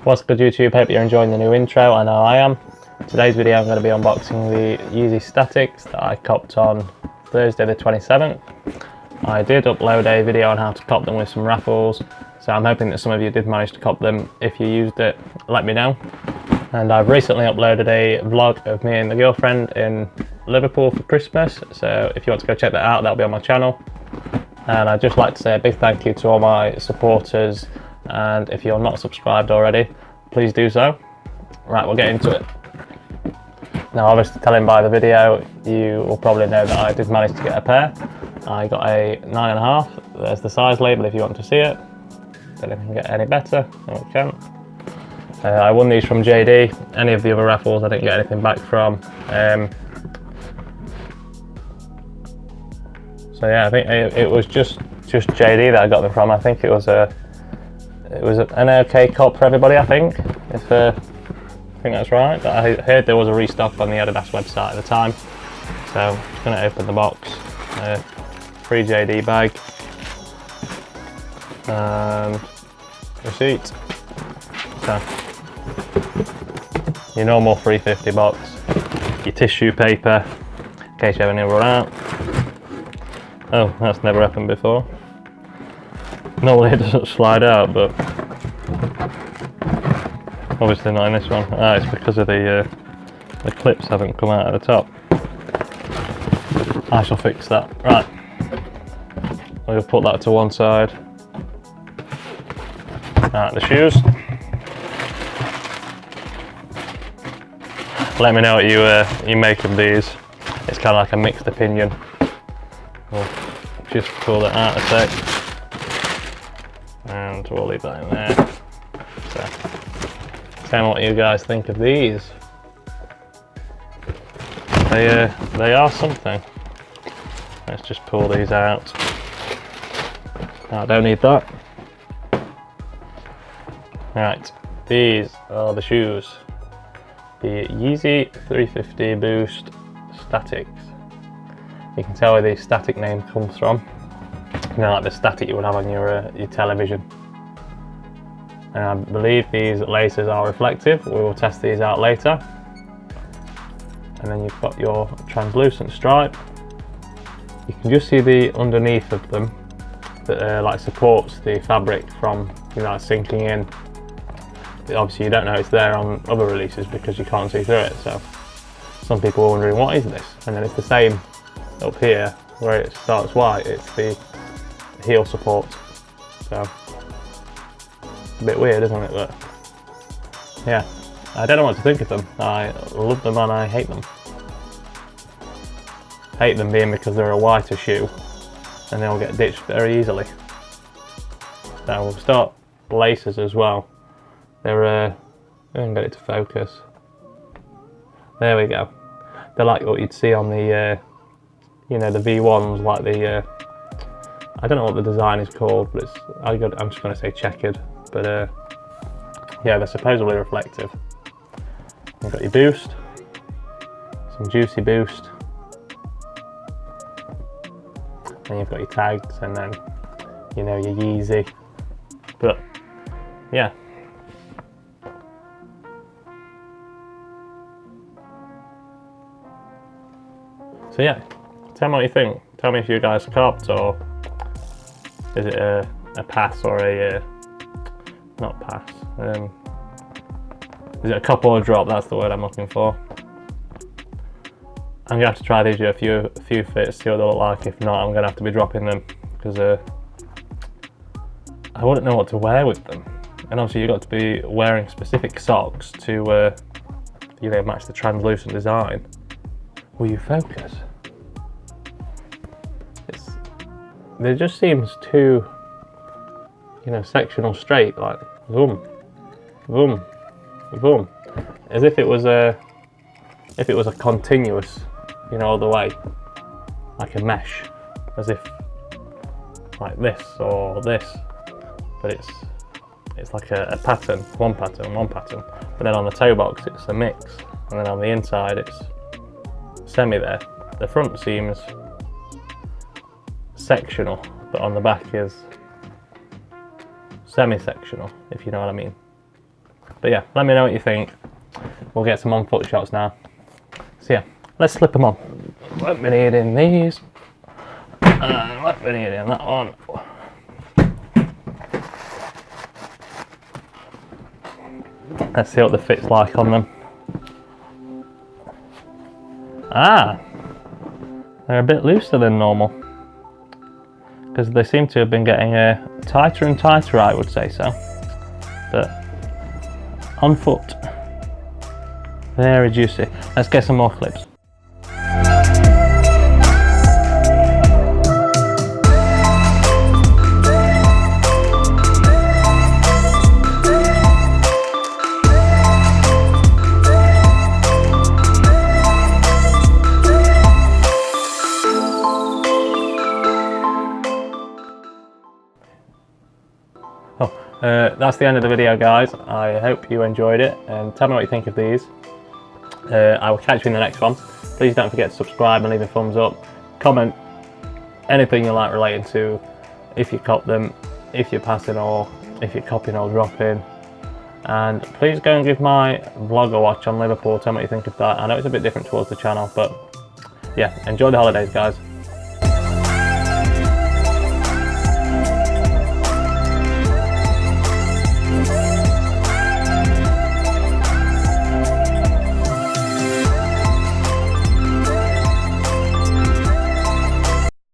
What's good, YouTube? Hope you're enjoying the new intro. I know I am. Today's video I'm going to be unboxing the Yeezy Statics that I copped on Thursday the 27th. I did upload a video on how to cop them with some raffles, so I'm hoping that some of you did manage to cop them. If you used it, let me know. And I've recently uploaded a vlog of me and the girlfriend in Liverpool for Christmas, so if you want to go check that out, that'll be on my channel. And I'd just like to say a big thank you to all my supporters, and if you're not subscribed already, please do so. Right, we'll get into it. Now, obviously, telling by the video, you will probably know that I did manage to get a pair. I got a 9.5. There's the size label if you want to see it. Don't know if we can get any better. No, we can't. I won these from JD. Any of the other raffles I didn't get anything back from. So yeah, I think it was just JD that I got them from. I think it was an okay cop for everybody, I think. I think that's right. But I heard there was a restock on the Adidas website at the time. So I'm just going to open the box. Free JD bag. And receipt. So your normal 350 box. Your tissue paper in case you have any run out. Oh, that's never happened before. Normally it doesn't slide out, but obviously not in this one. Ah, it's because of the clips haven't come out at the top. I shall fix that. Right, we'll put that to one side. Right, the shoes. Let me know what you make of these. It's kind of like a mixed opinion. We'll just pull that out a sec, and we'll leave that in there. So, tell me what you guys think of these. They are something. Let's just pull these out. I don't need that. Right, these are the shoes. The Yeezy 350 Boost Statics. You can tell where the static name comes from. You know, like the static you would have on your television. And I believe these laces are reflective. We will test these out later. And then you've got your translucent stripe. You can just see the underneath of them that like supports the fabric from sinking in. Obviously you don't know it's there on other releases because you can't see through it. So some people are wondering, what is this? And then it's the same up here where it starts white. It's the heel support. So a bit weird, isn't it? But yeah, I don't know what to think of them. I love them and I hate them. Hate them being because they're a whiter shoe and they'll get ditched very easily. So we'll start laces as well. They're I can get it to focus. There we go. They're like what you'd see on the the V1s, like the I don't know what the design is called, but I'm just going to say checkered. But yeah, they're supposedly reflective. You've got your boost, some juicy boost, and you've got your tags, and then your Yeezy. But yeah. So yeah, tell me what you think. Tell me if you guys copped, or is it a pass or a not pass? Is it a cop or a drop? That's the word I'm looking for. I'm gonna have to try these with a few fits, see what they look like. If not, I'm gonna have to be dropping them because I wouldn't know what to wear with them. And obviously you've got to be wearing specific socks to match the translucent design. Will you focus? It just seems too, sectional straight, like boom, boom, boom, as if it was a continuous, all the way, like a mesh, as if like this or this, but it's like a pattern, one pattern. But then on the toe box it's a mix, and then on the inside it's semi there. The front seems sectional, but on the back is semi-sectional, if you know what I mean. But yeah, let me know what you think. We'll get some on-foot shots now. So yeah, let's slip them on. Let me need in these. And let me need in that one. Let's see what the fit's like on them. Ah! They're a bit looser than normal. Because they seem to have been getting tighter and tighter, I would say so. But on foot, very juicy. Let's get some more clips. That's the end of the video, guys. I hope you enjoyed it, and tell me what you think of these. I will catch you in the next one. Please don't forget to subscribe and leave a thumbs up. Comment anything you like relating to if you cop them, if you're passing, or if you're copying or dropping. And please go and give my vlog a watch on Liverpool. Tell me what you think of that. I know it's a bit different towards the channel, but yeah, enjoy the holidays, guys.